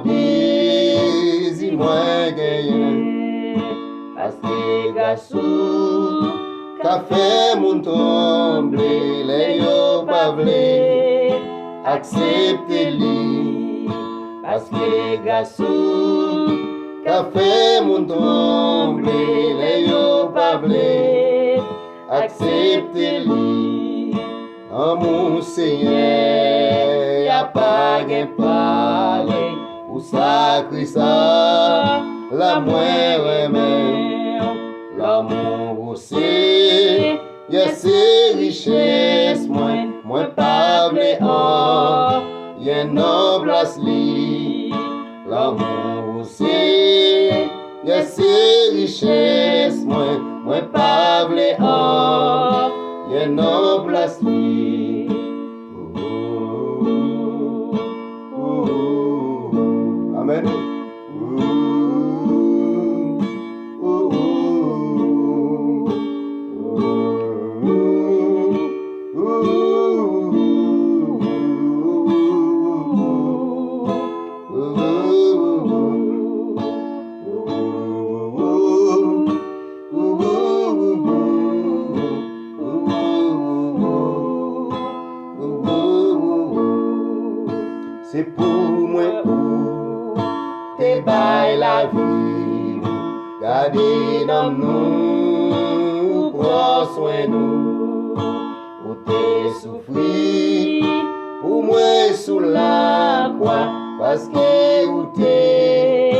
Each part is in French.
Mon désir moins gagné. Assez garçon, qu'a fait mon tomber, les yo pas vle accepter li. Parce que garçon, qu'a fait mon tomber, les yo pas vle accepter li. En mon Seigneur, y'a pas gain pareil, pour sacrer ça, la moins même, l'amour aussi, y'a ses richesses, moins pas vle or, y'a non place li, l'amour aussi, y'a ses richesses, moins pas vle or, y'a non place li. Amen. C'est pour moi où te bail la vie, garder dans nous, prends soin nous, où te souffrir, pour moi sous la croix, parce que où te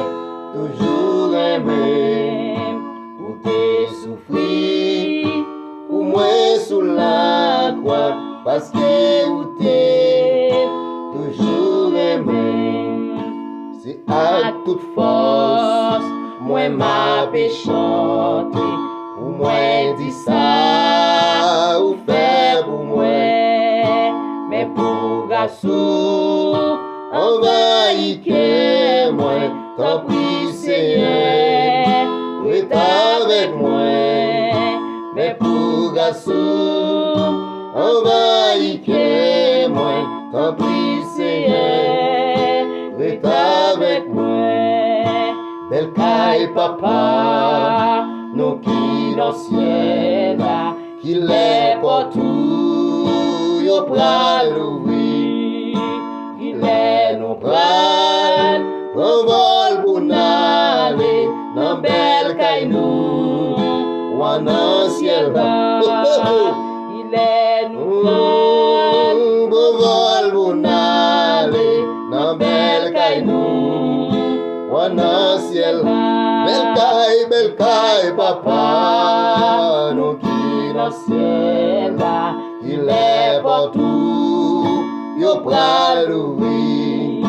toujours un même, où te souffrir, pour moi sous la croix, parce que où te toujours aimé. C'est à toute force, moi m'a chanté, ou moi dit ça, ou fait pour moi, mais pour garçon, envahit que moi, t'en prie Seigneur, reste avec moi, mais pour garçon, envahit que moi, t'en prie Seigneur, reste avec moi. Belle caille papa, nous qui dans ciel, qui l'est partout, yo pral l'ouvrir, qui l'est nous pral, prend vol pour n'aller, dans belle caille nous, ou en ciel bas, il est nous pral, vol pour n'aller, dans belle caille nous, ou en ciel bas. Belle caille, papa, nous qui dans ciel là, il est partout, yo pral l'ouvrir,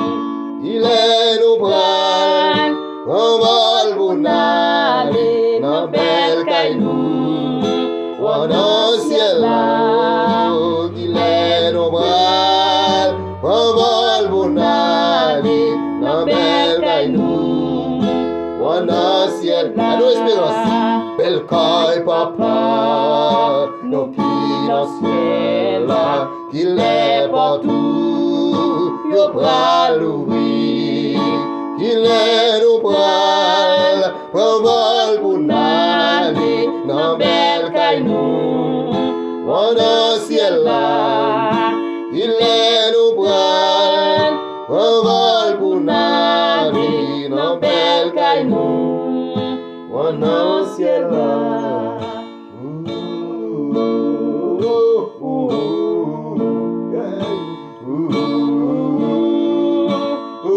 il est nous pral, on vol pour n'aller, dans belle caille nous, ou en ciel là, il est nous pral, on vol pour n'aller, dans belle caille nous, en ciel, à nos espérances. Belle caille papa, nous qui dans ciel là, qu'il est partout, yo pral l'ouvrir, qu'il est nous pral, prend vol pour n'aller, dans belle caille nous, en ciel là, il est nous pral, prend vol pour n'aller, dans belle caille nous, en ciel là. Oh